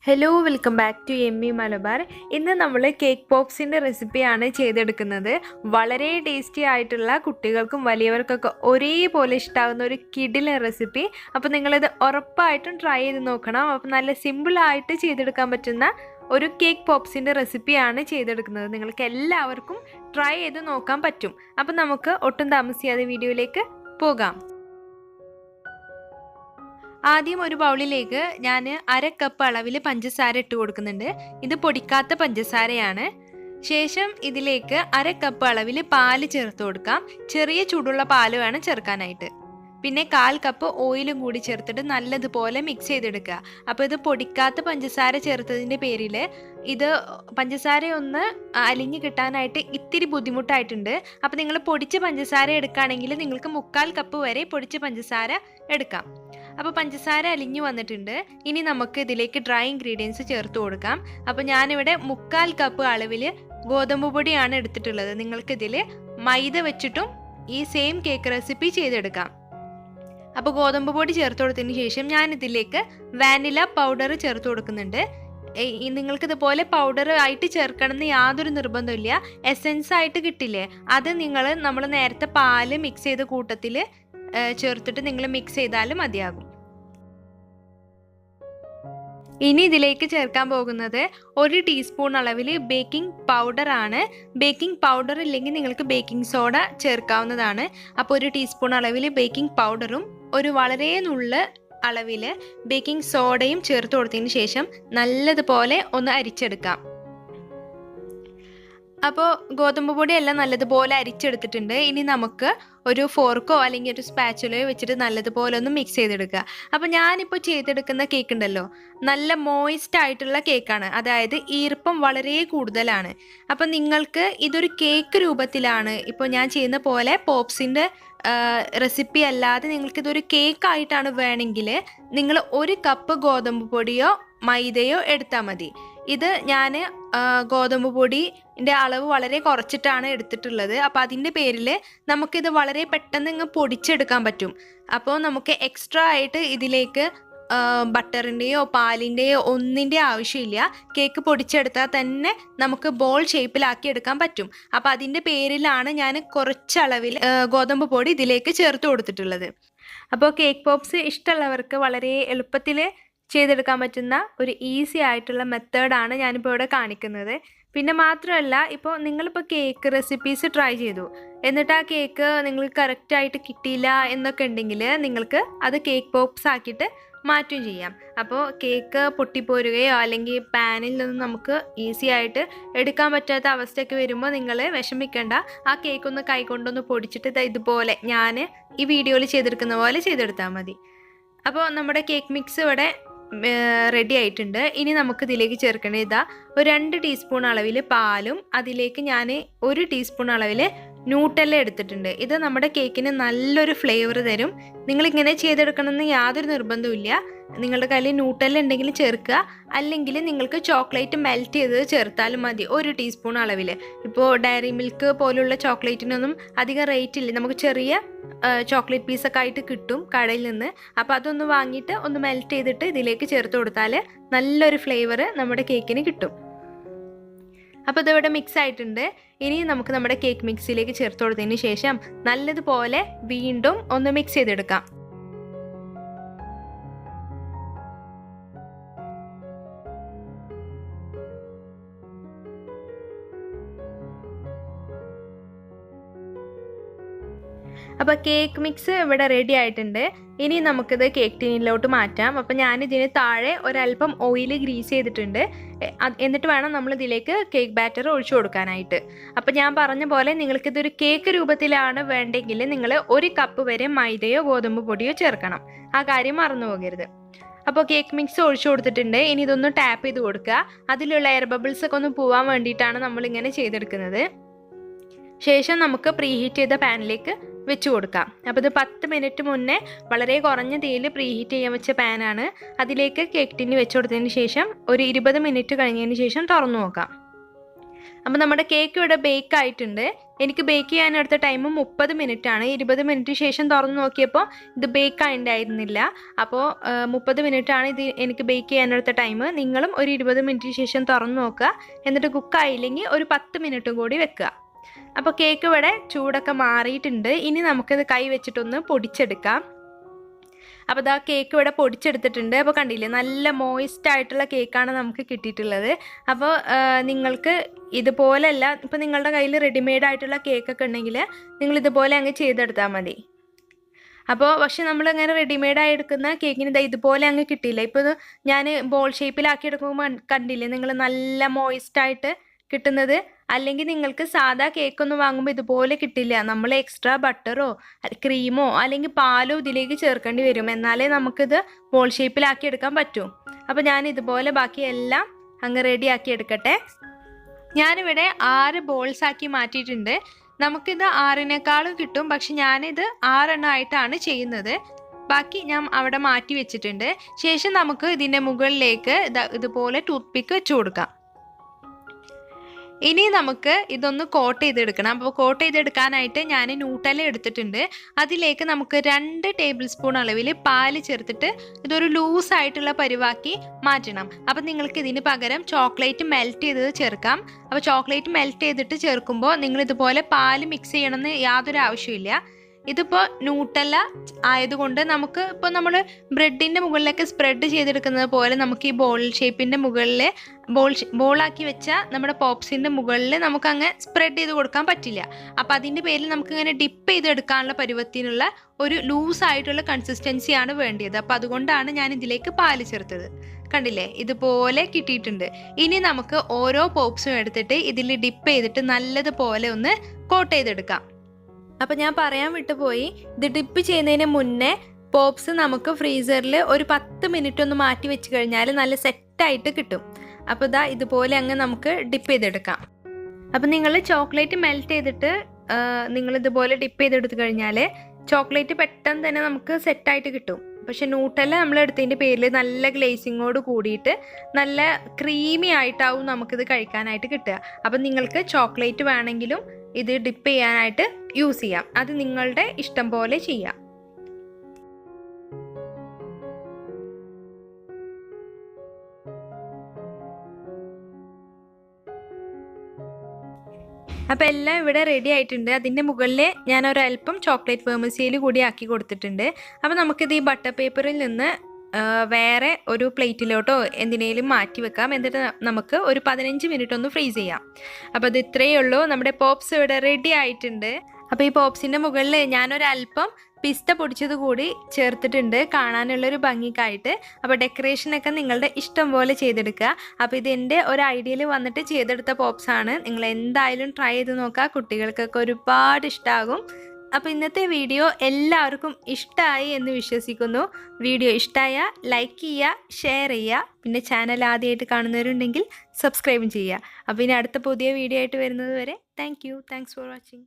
Hello welcome back to M E Malabar. ഇന്ന് നമ്മൾ cake പോപ്സിൻ്റെ റെസിപ്പിയാണ് ചെയ്തെടുക്കുന്നത്. വളരെ ടേസ്റ്റി ആയിട്ടുള്ള കുട്ടികൾക്കും വലിയവർക്കൊക്കെ ഒരേപോലെ ഇഷ്ടമാകുന്ന ഒരു കിടിലൻ റെസിപ്പി. അപ്പോൾ നിങ്ങളിത് ഉറപ്പായിട്ടും ട്രൈ ചെയ്ത് നോക്കണം. അപ്പോൾ നല്ല സിമ്പിളായിട്ട് ചെയ്തെടുക്കാൻ പറ്റുന്ന ഒരു കേക്ക് പോപ്സിൻ്റെ റെസിപ്പിയാണ് ചെയ്തെടുക്കുന്നത്. നിങ്ങൾക്ക് എല്ലാവർക്കും ട്രൈ ചെയ്ത് നോക്കാൻ പറ്റും. അപ്പോൾ നമുക്ക് ഒട്ടും താമസിയാതെ വീഡിയോയിലേക്ക് പോകാം. ആദ്യം ഒരു ബൗളിലേക്ക് ഞാൻ 1/2 കപ്പ് അളവിൽ പഞ്ചസാര ഇട്ട് കൊടുക്കുന്നുണ്ട്. ഇത് പൊടിക്കാത്ത പഞ്ചസാരയാണ്. ശേഷം ഇതിലേക്ക് 1/2 കപ്പ് അളവിൽ പാല് ചേർത്ത് കൊടുക്കാം. ചെറിയ ചൂടുള്ള പാല് വേണം ചേർക്കാനായിട്ട്. പിന്നെ 1/4 കപ്പ് ഓയിലും കൂടി ചേർത്തിട്ട് നല്ലതുപോലെ മിക്സ് ചെയ്തെടുക്കുക. അപ്പോൾ ഇത് പൊടിക്കാത്ത പഞ്ചസാര ചേർത്തതിൻ്റെ പേരിൽ ഇത് പഞ്ചസാര ഒന്ന് അലിഞ്ഞ് കിട്ടാനായിട്ട് ഇത്തിരി ബുദ്ധിമുട്ടായിട്ടുണ്ട്. അപ്പോൾ നിങ്ങൾ പൊടിച്ച പഞ്ചസാര എടുക്കുകയാണെങ്കിൽ നിങ്ങൾക്ക് 1/4 കപ്പ് വരെ പൊടിച്ച പഞ്ചസാര എടുക്കാം. അപ്പോൾ പഞ്ചസാര അലിഞ്ഞു വന്നിട്ടുണ്ട്. ഇനി നമുക്ക് ഇതിലേക്ക് ഡ്രൈ ഇൻഗ്രീഡിയൻസ് ചേർത്ത് കൊടുക്കാം. അപ്പോൾ ഞാനിവിടെ 1/4 കപ്പ് അളവിൽ ഗോതമ്പ് പൊടിയാണ് എടുത്തിട്ടുള്ളത്. നിങ്ങൾക്കിതിൽ മൈദ വെച്ചിട്ടും ഈ സെയിം കേക്ക് റെസിപ്പി ചെയ്തെടുക്കാം. അപ്പോൾ ഗോതമ്പ് പൊടി ചേർത്ത് കൊടുത്തതിന് ശേഷം ഞാനിതിലേക്ക് വാനില പൗഡർ ചേർത്ത് കൊടുക്കുന്നുണ്ട്. നിങ്ങൾക്കിതുപോലെ പൗഡർ ആയിട്ട് ചേർക്കണമെന്ന് യാതൊരു നിർബന്ധമില്ല. എസെൻസ് ആയിട്ട് കിട്ടില്ലേ, അത് നമ്മൾ നേരത്തെ പാല് മിക്സ് ചെയ്ത കൂട്ടത്തിൽ ചേർത്തിട്ട് നിങ്ങൾ മിക്സ് ചെയ്താലും മതിയാകും. ഇനി ഇതിലേക്ക് ചേർക്കാൻ പോകുന്നത് 1 ടീസ്പൂൺ അളവിൽ ബേക്കിംഗ് പൗഡർ ആണ്. ബേക്കിംഗ് പൗഡർ ഇല്ലെങ്കിൽ നിങ്ങൾക്ക് ബേക്കിംഗ് സോഡ ചേർക്കാവുന്നതാണ്. അപ്പോൾ 1 ടീസ്പൂൺ അളവിൽ ബേക്കിംഗ് പൗഡറും ഒരു വളരെ നുള്ള അളവിൽ ബേക്കിംഗ് സോഡയും ചേർത്ത് കൊടുത്തതിന് ശേഷം നല്ലതുപോലെ ഒന്ന് അരിച്ചെടുക്കാം. അപ്പോൾ ഗോതമ്പ് പൊടിയെല്ലാം നല്ലതുപോലെ അരിച്ചെടുത്തിട്ടുണ്ട്. ഇനി നമുക്ക് ഒരു ഫോർക്കോ അല്ലെങ്കിൽ ഒരു സ്പാച്ചുലയോ വെച്ചിട്ട് നല്ലതുപോലെ ഒന്ന് മിക്സ് ചെയ്തെടുക്കുക. അപ്പോൾ ഞാനിപ്പോൾ ചെയ്തെടുക്കുന്ന കേക്ക് ഉണ്ടല്ലോ, നല്ല മോയിസ്റ്റ് ആയിട്ടുള്ള കേക്കാണ്. അതായത് ഈർപ്പം വളരെ കൂടുതലാണ്. അപ്പം നിങ്ങൾക്ക് ഇതൊരു കേക്ക് രൂപത്തിലാണ് ഇപ്പോൾ ഞാൻ ചെയ്യുന്ന പോലെ പോപ്സിൻ്റെ റെസിപ്പി അല്ലാതെ നിങ്ങൾക്കിതൊരു കേക്കായിട്ടാണ് വേണമെങ്കിൽ നിങ്ങൾ 1 കപ്പ് ഗോതമ്പ് പൊടിയോ മൈദയോ എടുത്താൽ മതി. ഇത് ഞാൻ ഗോതമ്പ് പൊടിൻ്റെ അളവ് വളരെ കുറച്ചിട്ടാണ് എടുത്തിട്ടുള്ളത്. അപ്പോൾ അതിൻ്റെ പേരിൽ നമുക്കിത് വളരെ പെട്ടെന്ന് ഇങ്ങ് പൊടിച്ചെടുക്കാൻ പറ്റും. അപ്പോൾ നമുക്ക് എക്സ്ട്രാ ആയിട്ട് ഇതിലേക്ക് ബട്ടറിൻ്റെയോ പാലിൻ്റെയോ ഒന്നിൻ്റെ ആവശ്യമില്ല. കേക്ക് പൊടിച്ചെടുത്താൽ തന്നെ നമുക്ക് ബോൾ ഷേപ്പിലാക്കി എടുക്കാൻ പറ്റും. അപ്പോൾ അതിൻ്റെ പേരിലാണ് ഞാൻ കുറച്ചളവിൽ ഗോതമ്പ് പൊടി ഇതിലേക്ക് ചേർത്ത് കൊടുത്തിട്ടുള്ളത്. അപ്പോൾ കേക്ക് പോപ്സ് ഇഷ്ടമുള്ളവർക്ക് വളരെ എളുപ്പത്തിൽ ചെയ്തെടുക്കാൻ പറ്റുന്ന ഒരു ഈസി ആയിട്ടുള്ള മെത്തേഡാണ് ഞാനിപ്പോൾ ഇവിടെ കാണിക്കുന്നത്. പിന്നെ മാത്രമല്ല, ഇപ്പോൾ നിങ്ങളിപ്പോൾ കേക്ക് റെസിപ്പീസ് ട്രൈ ചെയ്തു, എന്നിട്ട് ആ കേക്ക് നിങ്ങൾക്ക് കറക്റ്റായിട്ട് കിട്ടിയില്ല എന്നൊക്കെ ഉണ്ടെങ്കിൽ നിങ്ങൾക്ക് അത് കേക്ക് പോപ്സ് ആക്കിയിട്ട് മാറ്റുകയും ചെയ്യാം. അപ്പോൾ കേക്ക് പൊട്ടിപ്പോരുകയോ അല്ലെങ്കിൽ പാനിൽ നിന്ന് നമുക്ക് ഈസി ആയിട്ട് എടുക്കാൻ പറ്റാത്ത അവസ്ഥയൊക്കെ വരുമ്പോൾ നിങ്ങൾ വിഷമിക്കേണ്ട. ആ കേക്ക് ഒന്ന് കൈകൊണ്ടൊന്ന് പൊടിച്ചിട്ട് ഇതുപോലെ ഞാൻ ഈ വീഡിയോയിൽ ചെയ്തെടുക്കുന്ന പോലെ ചെയ്തെടുത്താൽ മതി. അപ്പോൾ നമ്മുടെ കേക്ക് മിക്സ് ഇവിടെ റെഡി ആയിട്ടുണ്ട്. ഇനി നമുക്ക് ഇതിലേക്ക് ചേർക്കേണ്ടത് ഒരു 2 ടീസ്പൂൺ അളവിൽ പാലും അതിലേക്ക് ഞാൻ 1 ടീസ്പൂൺ അളവിൽ ന്യൂട്ടെല്ല എടുത്തിട്ടുണ്ട്. ഇത് നമ്മുടെ കേക്കിന് നല്ലൊരു ഫ്ലേവർ തരും. നിങ്ങളിങ്ങനെ ചെയ്തെടുക്കണമെന്ന് യാതൊരു നിർബന്ധമില്ല. നിങ്ങളുടെ കയ്യിൽ ന്യൂട്ടെല്ല ഉണ്ടെങ്കിൽ ചേർക്കുക, അല്ലെങ്കിൽ നിങ്ങൾക്ക് ചോക്ലേറ്റ് മെൽറ്റ് ചെയ്തത് ചേർത്താലും മതി 1 ടീസ്പൂൺ അളവിൽ. ഇപ്പോൾ ഡയറി മിൽക്ക് പോലുള്ള ചോക്ലേറ്റിനൊന്നും അധികം റേറ്റ് ഇല്ല, നമുക്ക് ചെറിയ ചോക്ലേറ്റ് പീസൊക്കെ ആയിട്ട് കിട്ടും കടയിൽ നിന്ന്. അപ്പോൾ അതൊന്ന് വാങ്ങിയിട്ട് ഒന്ന് മെൽറ്റ് ചെയ്തിട്ട് ഇതിലേക്ക് ചേർത്ത് കൊടുത്താൽ നല്ലൊരു ഫ്ലേവർ നമ്മുടെ കേക്കിന് കിട്ടും. അപ്പോൾ ഇതിവിടെ മിക്സ് ആയിട്ടുണ്ട്. ഇനി നമുക്ക് നമ്മുടെ കേക്ക് മിക്സിലേക്ക് ചേർത്ത് കൊടുത്തതിന് ശേഷം നല്ലതുപോലെ വീണ്ടും ഒന്ന് മിക്സ് ചെയ്തെടുക്കാം. അപ്പോൾ കേക്ക് മിക്സ് ഇവിടെ റെഡി ആയിട്ടുണ്ട്. ഇനി നമുക്കിത് കേക്ക് ടിന്നിലോട്ട് മാറ്റാം. അപ്പോൾ ഞാനിതിന് താഴെ ഒരല്പം ഓയിൽ ഗ്രീസ് ചെയ്തിട്ടുണ്ട്. എന്നിട്ട് വേണം നമ്മളിതിലേക്ക് കേക്ക് ബാറ്റർ ഒഴിച്ചു കൊടുക്കാനായിട്ട്. അപ്പോൾ ഞാൻ പറഞ്ഞ പോലെ നിങ്ങൾക്കിതൊരു കേക്ക് രൂപത്തിലാണ് വേണ്ടെങ്കിൽ നിങ്ങൾ 1 കപ്പ് വരെ മൈദയോ ഗോതമ്പ് പൊടിയോ ചേർക്കണം. ആ കാര്യം മറന്നു പോകരുത്. അപ്പോൾ കേക്ക് മിക്സ് ഒഴിച്ചു കൊടുത്തിട്ടുണ്ട്. ഇനി ഇതൊന്ന് ടാപ്പ് ചെയ്ത് കൊടുക്കുക. അതിലുള്ള എയർ ബബിൾസ് ഒക്കെ ഒന്ന് പോവാൻ വേണ്ടിയിട്ടാണ് നമ്മളിങ്ങനെ ചെയ്തെടുക്കുന്നത്. ശേഷം നമുക്ക് പ്രീഹീറ്റ് ചെയ്ത പാനിലേക്ക് വെച്ച് കൊടുക്കാം. അപ്പോൾ ഇത് 10 മിനിറ്റ് മുന്നേ വളരെ കുറഞ്ഞ തീയിൽ പ്രീഹീറ്റ് ചെയ്യാൻ വെച്ച പാനാണ്. അതിലേക്ക് കേക്ക് ടിന്ന് വെച്ച് കൊടുത്തതിന് ശേഷം ഒരു 20 മിനിറ്റ് കഴിഞ്ഞതിന് ശേഷം തുറന്നു നോക്കാം. അപ്പോൾ നമ്മുടെ കേക്ക് ഇവിടെ ബേക്ക് ആയിട്ടുണ്ട്. എനിക്ക് ബേക്ക് ചെയ്യാനെടുത്ത ടൈം 30 മിനിറ്റാണ്. 20 മിനിറ്റ് ശേഷം തുറന്ന് നോക്കിയപ്പോൾ ഇത് ബേക്ക് ആയിട്ടുണ്ടായിരുന്നില്ല. അപ്പോൾ 30 മിനിറ്റാണ് ഇത് എനിക്ക് ബേക്ക് ചെയ്യാനെടുത്ത ടൈം. നിങ്ങളും ഒരു 20 മിനിറ്റ് ശേഷം തുറന്ന് നോക്കുക. എന്നിട്ട് കുക്കായില്ലെങ്കിൽ ഒരു 10 മിനിറ്റും കൂടി വെക്കുക. അപ്പോൾ കേക്ക് ഇവിടെ ചൂടൊക്കെ മാറിയിട്ടുണ്ട്. ഇനി നമുക്കിത് കൈ വെച്ചിട്ടൊന്ന് പൊടിച്ചെടുക്കാം. അപ്പോൾ ഇതാ കേക്ക് ഇവിടെ പൊടിച്ചെടുത്തിട്ടുണ്ട്. അപ്പോൾ കണ്ടില്ലേ, നല്ല മോയിസ്റ്റ് ആയിട്ടുള്ള കേക്കാണ് നമുക്ക് കിട്ടിയിട്ടുള്ളത്. അപ്പോൾ നിങ്ങൾക്ക് ഇതുപോലെയല്ല, ഇപ്പോൾ നിങ്ങളുടെ കയ്യിൽ റെഡിമെയ്ഡ് ആയിട്ടുള്ള കേക്കൊക്കെ ഉണ്ടെങ്കിൽ നിങ്ങൾ ഇതുപോലെ അങ്ങ് ചെയ്തെടുത്താൽ മതി. അപ്പോൾ പക്ഷെ നമ്മളിങ്ങനെ റെഡിമെയ്ഡായി എടുക്കുന്ന കേക്കിന് ഇതുപോലെ അങ്ങ് കിട്ടിയില്ല. ഇപ്പോൾ ഇത് ഞാൻ ബോൾ ഷേപ്പിലാക്കി എടുക്കുമ്പോൾ കണ്ടില്ലേ നിങ്ങൾ നല്ല മോയിസ്റ്റായിട്ട് കിട്ടുന്നത്. അല്ലെങ്കിൽ നിങ്ങൾക്ക് സാധാ കേക്കൊന്നും വാങ്ങുമ്പോൾ ഇതുപോലെ കിട്ടില്ല. നമ്മൾ എക്സ്ട്രാ ബട്ടറോ ക്രീമോ അല്ലെങ്കിൽ പാലോ ഇതിലേക്ക് ചേർക്കേണ്ടി വരും. എന്നാലേ നമുക്കിത് ബോൾ ഷേപ്പിലാക്കി എടുക്കാൻ പറ്റൂ. അപ്പോൾ ഞാൻ ഇതുപോലെ ബാക്കി എല്ലാം അങ്ങ് റെഡിയാക്കി എടുക്കട്ടെ. ഞാനിവിടെ 6 ബോൾസ് ആക്കി മാറ്റിയിട്ടുണ്ട്. നമുക്കിത് 6നേക്കാളും കിട്ടും, പക്ഷെ ഞാനിത് 6 എണ്ണമായിട്ടാണ് ചെയ്യുന്നത്. ബാക്കി ഞാൻ അവിടെ മാറ്റി വെച്ചിട്ടുണ്ട്. ശേഷം നമുക്ക് ഇതിൻ്റെ മുകളിലേക്ക് ഇതുപോലെ ടൂത്ത് പിക്ക് വെച്ച് കൊടുക്കാം. ഇനി നമുക്ക് ഇതൊന്ന് കോട്ട് ചെയ്തെടുക്കണം. അപ്പോൾ കോട്ട് ചെയ്തെടുക്കാനായിട്ട് ഞാൻ ന്യൂട്ടല എടുത്തിട്ടുണ്ട്. അതിലേക്ക് നമുക്ക് 2 ടേബിൾ സ്പൂൺ അളവിൽ പാല് ചേർത്തിട്ട് ഇതൊരു ലൂസായിട്ടുള്ള പരിവാക്കി മാറ്റണം. അപ്പം നിങ്ങൾക്ക് ഇതിന് പകരം ചോക്ലേറ്റ് മെൽറ്റ് ചെയ്തത് ചേർക്കാം. അപ്പോൾ ചോക്ലേറ്റ് മെൽറ്റ് ചെയ്തിട്ട് ചേർക്കുമ്പോൾ നിങ്ങൾ ഇതുപോലെ പാല് മിക്സ് ചെയ്യണമെന്ന് യാതൊരു ആവശ്യമില്ല. ഇതിപ്പോൾ ന്യൂട്ടല്ല ആയതുകൊണ്ട് നമുക്ക് ഇപ്പോൾ നമ്മൾ ബ്രെഡിൻ്റെ മുകളിലൊക്കെ സ്പ്രെഡ് ചെയ്തെടുക്കുന്നത് പോലെ നമുക്ക് ഈ ബോൾ ഷേപ്പിൻ്റെ മുകളിൽ ബോളാക്കി വെച്ച നമ്മുടെ പോപ്സിൻ്റെ മുകളിൽ നമുക്ക് അങ്ങ് സ്പ്രെഡ് ചെയ്ത് കൊടുക്കാൻ പറ്റില്ല. അപ്പോൾ അതിൻ്റെ പേരിൽ നമുക്കിങ്ങനെ ഡിപ്പ് ചെയ്തെടുക്കാനുള്ള പരുവത്തിനുള്ള ഒരു ലൂസായിട്ടുള്ള കൺസിസ്റ്റൻസിയാണ് വേണ്ടത്. അപ്പോൾ അതുകൊണ്ടാണ് ഞാൻ ഇതിലേക്ക് പാല് ചേർത്തത്. കണ്ടില്ലേ, ഇതുപോലെ കിട്ടിയിട്ടുണ്ട്. ഇനി നമുക്ക് ഓരോ പോപ്സും എടുത്തിട്ട് ഇതിൽ ഡിപ്പ് ചെയ്തിട്ട് നല്ലതുപോലെ ഒന്ന് കോട്ട് ചെയ്തെടുക്കാം. അപ്പോൾ ഞാൻ പറയാൻ വിട്ടുപോയി, ഇത് ഡിപ്പ് ചെയ്യുന്നതിന് മുന്നേ പോപ്സ് നമുക്ക് ഫ്രീസറിൽ ഒരു 10 മിനിറ്റ് ഒന്ന് മാറ്റി വെച്ച് കഴിഞ്ഞാൽ നല്ല സെറ്റായിട്ട് കിട്ടും. അപ്പോൾ ഇതാ ഇതുപോലെ അങ്ങ് നമുക്ക് ഡിപ്പ് ചെയ്തെടുക്കാം. അപ്പോൾ നിങ്ങൾ ചോക്ലേറ്റ് മെൽറ്റ് ചെയ്തിട്ട് നിങ്ങളിതുപോലെ ഡിപ്പ് ചെയ്തെടുത്ത് കഴിഞ്ഞാൽ ചോക്ലേറ്റ് പെട്ടെന്ന് തന്നെ നമുക്ക് സെറ്റായിട്ട് കിട്ടും. പക്ഷെ ന്യൂട്ടല്ല നമ്മൾ എടുത്തതിൻ്റെ പേരിൽ നല്ല ഗ്ലേസിങ്ങോട് കൂടിയിട്ട് നല്ല ക്രീമി ആയിട്ടാവും നമുക്കിത് കഴിക്കാനായിട്ട് കിട്ടുക. അപ്പം നിങ്ങൾക്ക് ചോക്ലേറ്റ് വേണമെങ്കിലും ഇത് ഡിപ്പ് ചെയ്യാനായിട്ട് യൂസ് ചെയ്യാം. അത് നിങ്ങളുടെ ഇഷ്ടം പോലെ ചെയ്യാം. അപ്പോൾ എല്ലാം ഇവിടെ റെഡി ആയിട്ടുണ്ട്. അതിൻ്റെ മുകളിൽ ഞാൻ ഒരല്പം ചോക്ലേറ്റ് വെർമിസെല്ലി കൂടി ആക്കി കൊടുത്തിട്ടുണ്ട്. അപ്പോൾ നമുക്കിത് ഈ ബട്ടർ പേപ്പറിൽ നിന്ന് വേറെ ഒരു പ്ലേറ്റിലോട്ടോ എന്തിനേലും മാറ്റി വെക്കാം. എന്നിട്ട് നമുക്ക് ഒരു 15 മിനിറ്റ് ഒന്ന് ഫ്രീസ് ചെയ്യാം. അപ്പോൾ അത് ഇത്രയേ ഉള്ളൂ. നമ്മുടെ പോപ്സ് ഇവിടെ റെഡി ആയിട്ടുണ്ട്. അപ്പോൾ ഈ പോപ്സിൻ്റെ മുകളിൽ ഞാനൊരല്പം പിസ്ത പൊടിച്ചത് കൂടി ചേർത്തിട്ടുണ്ട് കാണാനുള്ളൊരു ഭംഗിക്കായിട്ട്. അപ്പോൾ ഡെക്കറേഷനൊക്കെ നിങ്ങളുടെ ഇഷ്ടം പോലെ ചെയ്തെടുക്കുക. അപ്പോൾ ഇതെൻ്റെ ഒരു ഐഡിയയിൽ വന്നിട്ട് ചെയ്തെടുത്ത പോപ്സാണ്. നിങ്ങൾ എന്തായാലും ട്രൈ ചെയ്ത് നോക്കുക. കുട്ടികൾക്കൊക്കെ ഒരുപാട് ഇഷ്ടമാകും. അപ്പോൾ ഇന്നത്തെ വീഡിയോ എല്ലാവർക്കും ഇഷ്ടമായി എന്ന് വിശ്വസിക്കുന്നു. വീഡിയോ ഇഷ്ടമായ ലൈക്ക് ചെയ്യുക, ഷെയർ ചെയ്യുക. പിന്നെ ചാനൽ ആദ്യമായിട്ട് കാണുന്നവരുണ്ടെങ്കിൽ സബ്സ്ക്രൈബും ചെയ്യുക. അപ്പോൾ ഇനി അടുത്ത പുതിയ വീഡിയോ ആയിട്ട് വരുന്നത് വരെ താങ്ക്സ് ഫോർ വാച്ചിങ്.